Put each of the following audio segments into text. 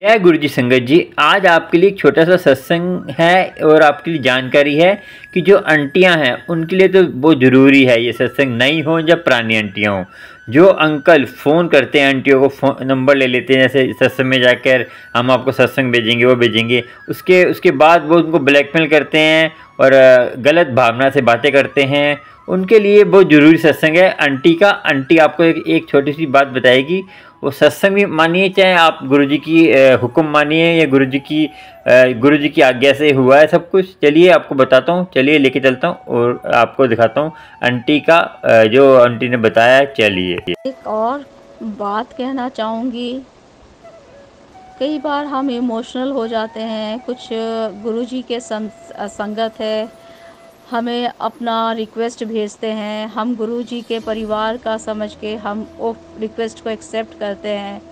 जय गुरु जी संगत जी। आज आपके लिए एक छोटा सा सत्संग है और आपके लिए जानकारी है कि जो आंटियां हैं उनके लिए तो बहुत ज़रूरी है ये सत्संग, नई हो या पुरानी आंटियां हों। जो अंकल फ़ोन करते हैं आंटियों को, फ़ोन नंबर ले लेते हैं, जैसे सत्संग में जाकर हम आपको सत्संग भेजेंगे, वो भेजेंगे, उसके बाद वो उनको ब्लैकमेल करते हैं और गलत भावना से बातें करते हैं। उनके लिए बहुत ज़रूरी सत्संग है आंटी का। आंटी आपको एक छोटी सी बात बताएगी। वो सत्संग भी मानिए, चाहे आप गुरुजी की हुक्म मानिए या गुरुजी की आज्ञा से हुआ है सब कुछ। चलिए आपको बताता हूँ, चलिए लेके चलता हूँ और आपको दिखाता हूँ आंटी का जो आंटी ने बताया है। चलिए। एक और बात कहना चाहूँगी। कई बार हम इमोशनल हो जाते हैं, कुछ गुरुजी के संगत है, हमें अपना रिक्वेस्ट भेजते हैं, हम गुरुजी के परिवार का समझ के हम वो रिक्वेस्ट को एक्सेप्ट करते हैं,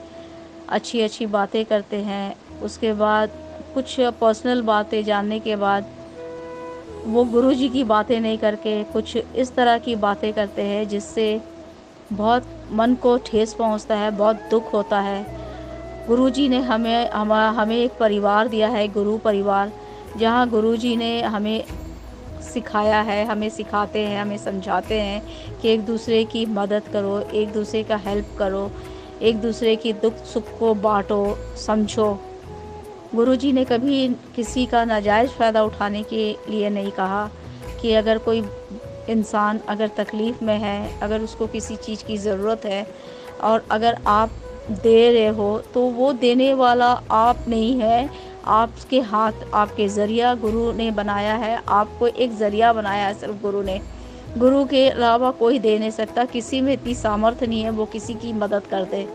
अच्छी अच्छी बातें करते हैं। उसके बाद कुछ पर्सनल बातें जानने के बाद वो गुरुजी की बातें नहीं करके कुछ इस तरह की बातें करते हैं जिससे बहुत मन को ठेस पहुंचता है, बहुत दुख होता है। गुरुजी ने हमें एक परिवार दिया है, गुरु परिवार, जहाँ गुरुजी ने हमें सिखाया है, हमें सिखाते हैं, हमें समझाते हैं कि एक दूसरे की मदद करो, एक दूसरे का हेल्प करो, एक दूसरे की दुख सुख को बांटो, समझो। गुरुजी ने कभी किसी का नाजायज़ फ़ायदा उठाने के लिए नहीं कहा कि अगर कोई इंसान अगर तकलीफ़ में है, अगर उसको किसी चीज़ की ज़रूरत है और अगर आप दे रहे हो तो वो देने वाला आप नहीं है, आपके हाथ, आपके ज़रिया गुरु ने बनाया है, आपको एक ज़रिया बनाया है सिर्फ गुरु ने। गुरु के अलावा कोई दे नहीं सकता, किसी में इतनी सामर्थ्य नहीं है वो किसी की मदद कर दे।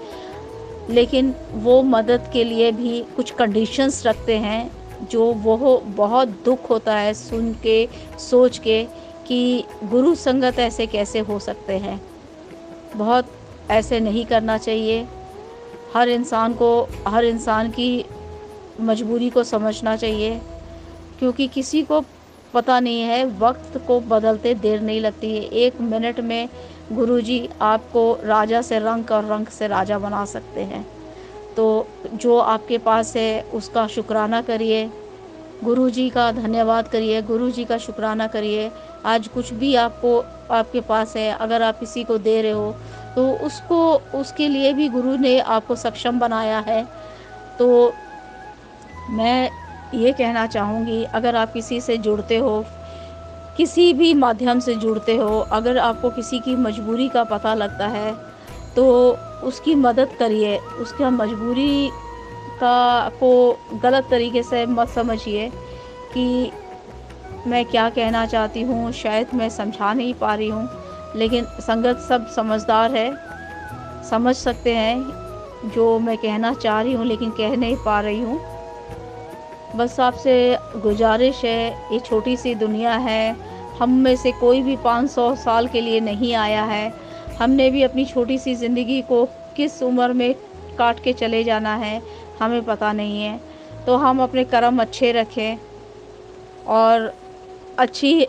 लेकिन वो मदद के लिए भी कुछ कंडीशंस रखते हैं, जो वो बहुत दुख होता है सुन के, सोच के कि गुरु संगत ऐसे कैसे हो सकते हैं। बहुत ऐसे नहीं करना चाहिए। हर इंसान की मजबूरी को समझना चाहिए, क्योंकि किसी को पता नहीं है, वक्त को बदलते देर नहीं लगती है। 1 मिनट में गुरुजी आपको राजा से रंक और रंक से राजा बना सकते हैं। तो जो आपके पास है उसका शुक्राना करिए, गुरुजी का धन्यवाद करिए, गुरुजी का शुक्राना करिए। आज कुछ भी आपके पास है, अगर आप किसी को दे रहे हो तो उसके लिए भी गुरु ने आपको सक्षम बनाया है। तो मैं ये कहना चाहूँगी, अगर आप किसी से जुड़ते हो, किसी भी माध्यम से जुड़ते हो, अगर आपको किसी की मजबूरी का पता लगता है तो उसकी मदद करिए। उसका मजबूरी को गलत तरीके से मत समझिए कि मैं क्या कहना चाहती हूँ, शायद मैं समझा नहीं पा रही हूँ, लेकिन संगत सब समझदार है, समझ सकते हैं जो मैं कहना चाह रही हूँ लेकिन कह नहीं पा रही हूँ। बस आपसे गुजारिश है, ये छोटी सी दुनिया है, हम में से कोई भी 500 साल के लिए नहीं आया है। हमने भी अपनी छोटी सी ज़िंदगी को किस उम्र में काट के चले जाना है हमें पता नहीं है। तो हम अपने कर्म अच्छे रखें और अच्छा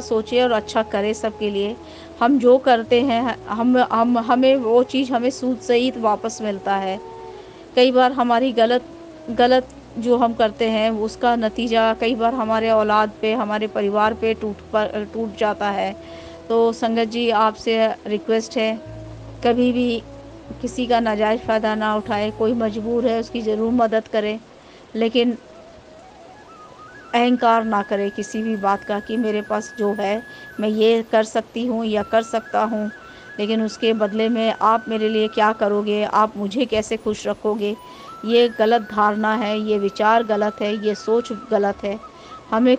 सोचें और अच्छा करें सबके लिए। हम जो करते हैं हमें वो चीज़ हमें सूद सहित वापस मिलता है। कई बार हमारी गलत जो हम करते हैं उसका नतीजा कई बार हमारे औलाद पे, हमारे परिवार पे टूट जाता है। तो संगत जी, आपसे रिक्वेस्ट है, कभी भी किसी का नाजायज़ फ़ायदा ना उठाए। कोई मजबूर है उसकी ज़रूर मदद करें, लेकिन अहंकार ना करें किसी भी बात का कि मेरे पास जो है मैं ये कर सकती हूँ या कर सकता हूँ, लेकिन उसके बदले में आप मेरे लिए क्या करोगे, आप मुझे कैसे खुश रखोगे। ये गलत धारणा है, ये विचार गलत है, ये सोच गलत है। हमें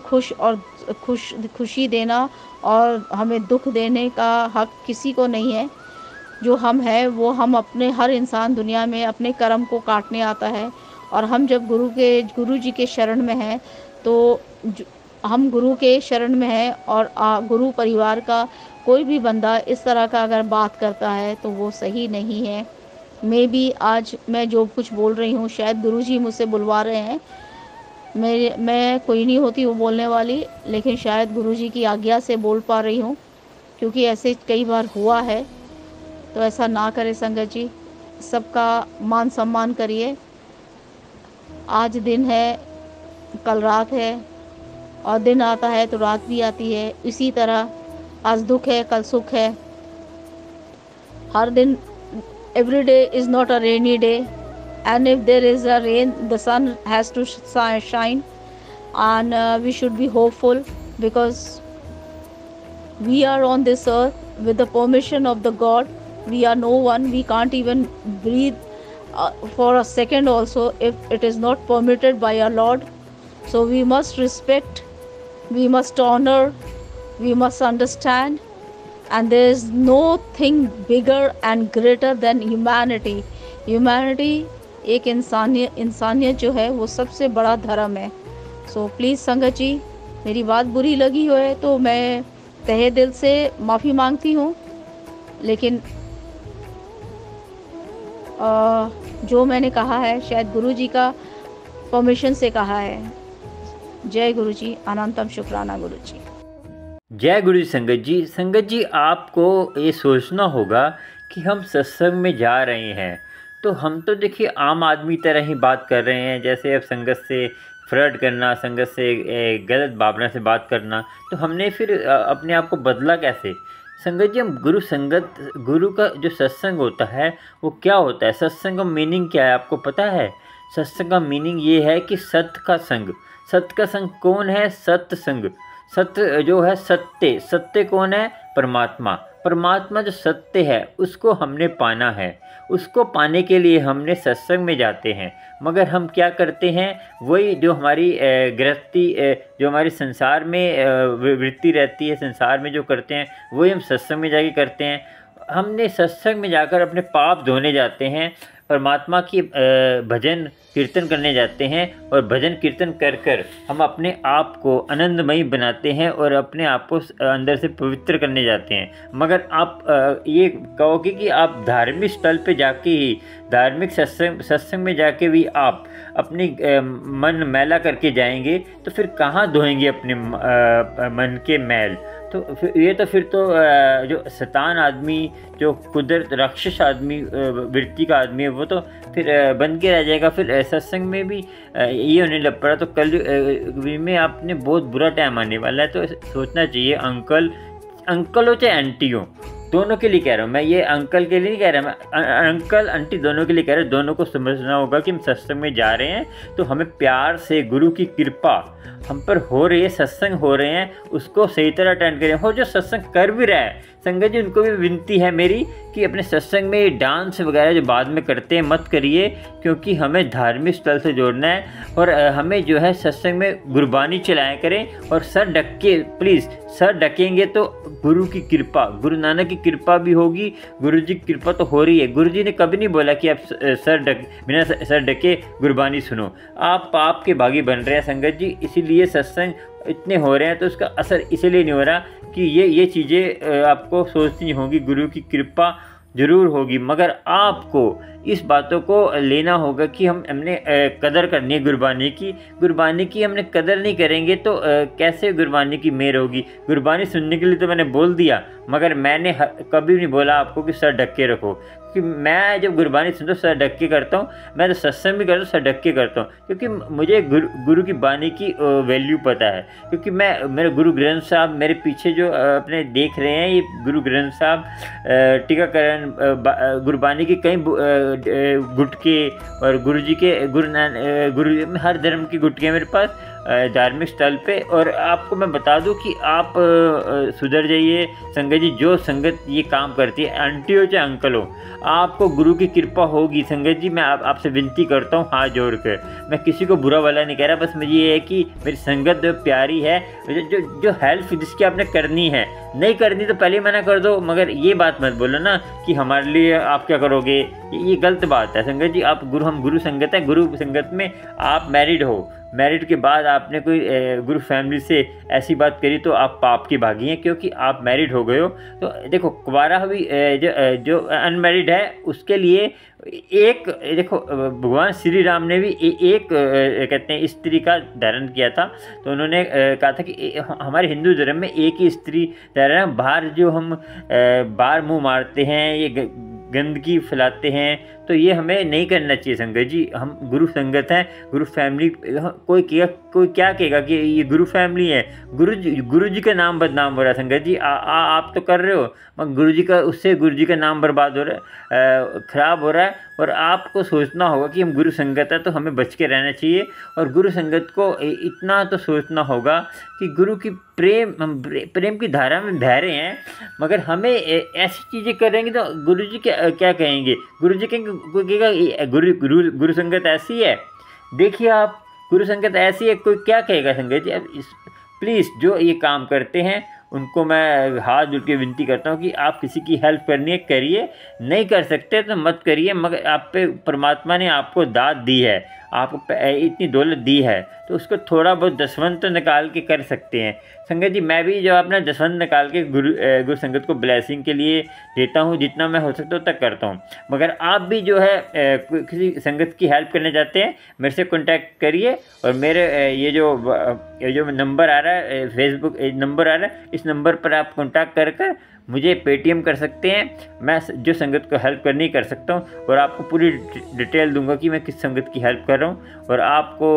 खुशी देना और हमें दुख देने का हक किसी को नहीं है। जो हम हैं वो हम अपने, हर इंसान दुनिया में अपने कर्म को काटने आता है। और हम जब गुरु जी के शरण में हैं तो हम गुरु के शरण में हैं, और गुरु परिवार का कोई भी बंदा इस तरह का अगर बात करता है तो वो सही नहीं है। आज मैं जो कुछ बोल रही हूँ शायद गुरुजी मुझसे बुलवा रहे हैं, मैं कोई नहीं होती वो बोलने वाली, लेकिन शायद गुरुजी की आज्ञा से बोल पा रही हूँ, क्योंकि ऐसे कई बार हुआ है। तो ऐसा ना करें संगत जी। सबका मान सम्मान करिए। आज दिन है, कल रात है, और दिन आता है तो रात भी आती है। इसी तरह आज दुख है, कल सुख है। हर दिन, every day is not a rainy day, and if there is a rain, the sun has to shine, and we should be hopeful, because we are on this earth with the permission of the God. We are no one, we can't even breathe for a second also if it is not permitted by our Lord. So we must respect, we must honor, we must understand, and there is no thing bigger and greater than humanity. Humanity, एक इंसानियत जो है वो सबसे बड़ा धर्म है। So please संगत जी, मेरी बात बुरी लगी हो है तो मैं तहे दिल से माफ़ी मांगती हूँ, लेकिन जो मैंने कहा है शायद गुरु जी का परमिशन से कहा है। जय गुरु जी, अनंतम शुक्राना गुरु जी। जय गुरु जी। संगत जी आपको ये सोचना होगा कि हम सत्संग में जा रहे हैं तो हम तो देखिए आम आदमी तरह ही बात कर रहे हैं। जैसे अब संगत से फ्लर्ट करना, संगत से गलत भावना से बात करना, तो हमने फिर अपने आप को बदला कैसे? संगत जी, हम गुरु का जो सत्संग होता है वो क्या होता है? सत्संग का मीनिंग क्या है आपको पता है? सत्संग का मीनिंग ये है कि सत्य का संग। सत्य का संग कौन है? सत्संग। सत्य जो है, सत्य कौन है? परमात्मा। परमात्मा जो सत्य है उसको हमने पाना है। उसको पाने के लिए हमने सत्संग में जाते हैं। मगर हम क्या करते हैं, वही जो हमारी गृहस्थी, जो हमारी संसार में वृत्ति रहती है, संसार में जो करते हैं वही हम सत्संग में जाके करते हैं। हमने सत्संग में जाकर अपने पाप धोने जाते हैं, परमात्मा की भजन कीर्तन करने जाते हैं, और भजन कीर्तन कर कर हम अपने आप को आनंदमयी बनाते हैं और अपने आप को अंदर से पवित्र करने जाते हैं। मगर आप ये कहोगे कि आप धार्मिक स्थल पे जाके ही, धार्मिक सत्संग में जाके भी आप अपनी मन मैला करके जाएंगे तो फिर कहाँ धोएंगे अपने मन के मैल? तो फिर तो जो शैतान आदमी, जो कुदरत राक्षस आदमी, वृत्ति का आदमी है, वो तो फिर बन के रह जाएगा। फिर सत्संग में भी ये होने लग पड़ा तो कल में आपने बहुत बुरा टाइम आने वाला है। तो सोचना चाहिए, अंकल हो चाहे आंटी हो, दोनों के लिए कह रहा हूँ मैं, ये अंकल के लिए नहीं कह रहा मैं, अंकल आंटी दोनों के लिए कह रहा हूँ। दोनों को समझना होगा कि हम सत्संग में जा रहे हैं तो हमें प्यार से गुरु की कृपा हम पर हो रही है, सत्संग हो रहे हैं, उसको सही तरह अटेंड करें। और जो सत्संग कर भी रहा है संगत जी, उनको भी विनती है मेरी कि अपने सत्संग में डांस वगैरह जो बाद में करते हैं मत करिए, क्योंकि हमें धार्मिक स्थल से जोड़ना है। और हमें जो है सत्संग में गुरबानी चलाया करें और सर ढक के, प्लीज़ सर ढकेंगे तो गुरु की कृपा, गुरु नानक की कृपा भी होगी। गुरु जी की कृपा तो हो रही है। गुरु जी ने कभी नहीं बोला कि आप बिना सर ढके गुरबानी सुनो। आप पाप के भागी बन रहे हैं संगत जी, इसीलिए सत्संग इतने हो रहे हैं। तो उसका असर इसलिए नहीं हो रहा कि ये चीज़ें आपको सोचनी होगी। गुरु की कृपा ज़रूर होगी, मगर आपको इस बातों को लेना होगा कि हमने कदर करनी है गुरबानी की हमने कदर नहीं करेंगे तो कैसे गुरबानी की मेहर होगी? गुरबानी सुनने के लिए तो मैंने बोल दिया, मगर मैंने कभी नहीं बोला आपको कि सर ढक के रखो। कि मैं जब गुरबानी सुनता हूँ सर ढक के करता हूँ, मैं तो सत्संग भी करता हूँ सर ढक के करता हूँ, क्योंकि मुझे गुरु की बानी की वैल्यू पता है। क्योंकि मेरे गुरु ग्रंथ साहब मेरे पीछे जो अपने देख रहे हैं, ये गुरु ग्रंथ साहब टीकाकरण गुरबानी के कई गुटके, और गुरु जी के गुरु हर धर्म की गुटके मेरे पास धार्मिक स्थल पे। और आपको मैं बता दूं कि आप सुधर जाइए संगत जी। जो संगत ये काम करती है, आंटी हो चाहे अंकल हो, आपको गुरु की कृपा होगी संगत जी। मैं आपसे विनती करता हूँ हाथ जोड़ कर, मैं किसी को बुरा वाला नहीं कह रहा, बस मुझे ये है कि मेरी संगत प्यारी है। जो हेल्प जिसकी आपने करनी है, नहीं करनी तो पहले मना कर दो, मगर ये बात मत बोलो ना कि हमारे लिए आप क्या करोगे, ये गलत बात है संगत जी। हम गुरु संगत है, गुरु संगत में आप मैरिड हो, मैरिड के बाद आपने कोई गुरु फैमिली से ऐसी बात करी तो आप पाप की भागी हैं, क्योंकि आप मैरिड हो गए हो। तो देखो, कुंवारा भी जो अनमैरिड है उसके लिए एक, देखो भगवान श्री राम ने भी एक कहते हैं स्त्री का धारण किया था। तो उन्होंने कहा था कि हमारे हिंदू धर्म में एक ही स्त्री धारण है। बाहर जो हम बाहर मुँह मारते हैं, ये गंदगी फैलाते हैं, तो ये हमें नहीं करना चाहिए संगत जी। हम गुरु संगत हैं, गुरु फैमिली। कोई क्या कहेगा कि ये गुरु फैमिली है। गुरु जी का नाम बदनाम हो रहा है संगत जी। आप तो कर रहे हो, मगर गुरु जी का नाम बर्बाद हो रहा है, ख़राब हो रहा है। और आपको सोचना होगा कि हम गुरु संगत है तो हमें बच के रहना चाहिए। और गुरु संगत को इतना तो सोचना होगा कि गुरु की हम प्रेम की धारा में बह रहे हैं, मगर हमें ऐसी चीज़ें करेंगे तो गुरु जी क्या कहेंगे। गुरु जी कहेंगे गुरु संगत ऐसी है। देखिए आप, गुरु संगत ऐसी है, कोई क्या कहेगा संगत जी। अब प्लीज़ जो ये काम करते हैं उनको मैं हाथ जोड़ के विनती करता हूँ कि आप किसी की हेल्प करनी है करिए, नहीं कर सकते तो मत करिए। मगर आप पे परमात्मा ने आपको दाद दी है, आपको इतनी दौलत दी है, तो उसको थोड़ा बहुत दसवंत तो निकाल के कर सकते हैं। संगत जी मैं भी जो अपना दसवंत निकाल के गुरु संगत को ब्लेसिंग के लिए देता हूँ, जितना मैं हो सकता हूँ तक करता हूँ। मगर आप भी जो है किसी संगत की हेल्प करने जाते हैं, मेरे से कॉन्टैक्ट करिए। और मेरे ये जो नंबर आ रहा है, फेसबुक नंबर आ रहा है, इस नंबर पर आप कॉन्टैक्ट कर मुझे पेटीएम कर सकते हैं। मैं जो संगत को हेल्प करनी कर सकता हूँ, और आपको पूरी डिटेल दूंगा कि मैं किस संगत की हेल्प कर रहा हूँ। और आपको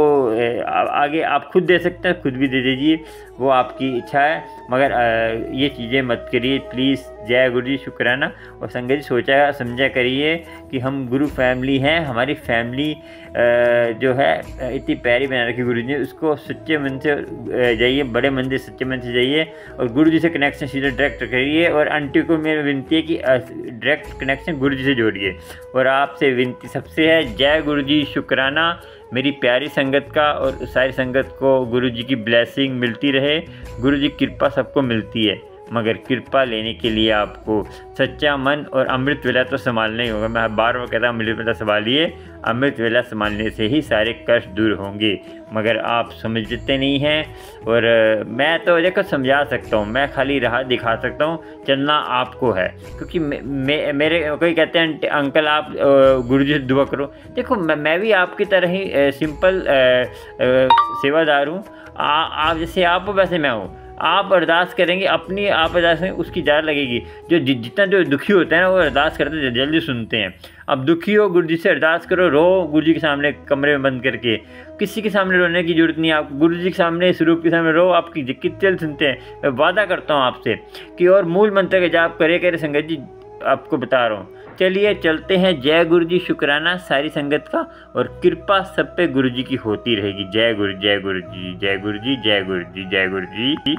आगे आप खुद दे सकते हैं, खुद भी दे दीजिए, वो आपकी इच्छा है। मगर ये चीज़ें मत करिए प्लीज़। जय गुरु जी, शुक्राना। और संगत जी सोचा समझा करिए कि हम गुरु फैमिली हैं, हमारी फैमिली जो है इतनी प्यारी बना रखी गुरु जी ने, उसको सच्चे मन से जाइए, बड़े मन से सच्चे मन से जाइए और गुरु जी से कनेक्शन सीधा डायरेक्ट करिए। और आंटी को मेरी विनती है कि डायरेक्ट कनेक्शन गुरु जी से जोड़िए। और आपसे विनती सबसे है, जय गुरु जी, शुक्राना मेरी प्यारी संगत का। और सारी संगत को गुरु जी की ब्लेसिंग मिलती रहे। गुरु जी कृपा सबको मिलती है, मगर कृपा लेने के लिए आपको सच्चा मन और अमृत वेला तो संभालना ही होगा। मैं बार बार कहता हूँ अमृत वेला संभालिए, अमृत वेला संभालने से ही सारे कष्ट दूर होंगे। मगर आप समझते नहीं हैं। और मैं तो देखो समझा सकता हूँ, मैं खाली राह दिखा सकता हूँ, चलना आपको है। क्योंकि मेरे कोई कहते हैं अंकल आप गुरु जी से दुआ करो। देखो मैं भी आपकी तरह ही सिंपल सेवादार हूँ। आप जैसे आप हो वैसे मैं हूँ। आप अरदास करेंगे, अपनी आप अरदास करेंगे, उसकी ज़्यादा लगेगी। जितना जो दुखी होता है ना, वो अरदास करते हैं जल्दी सुनते हैं। अब दुखी हो, गुरु जी से अरदास करो, रो गुरु जी के सामने कमरे में बंद करके। किसी के सामने रोने की जरूरत नहीं है, आप गुरु जी के सामने, स्वरूप के सामने रो, आपकी कितने जल्द सुनते हैं। मैं वादा करता हूँ आपसे कि और मूल मंत्र का जाप करे संगत जी, आपको बता रहा हूँ। चलिए चलते हैं। जय गुरु जी, शुक्राना सारी संगत का। और कृपा सब पे गुरु जी की होती रहेगी। जय गुरु जी, जय गुरु जी, जय गुरु जी, जय गुरु जी, जय गुरु जी।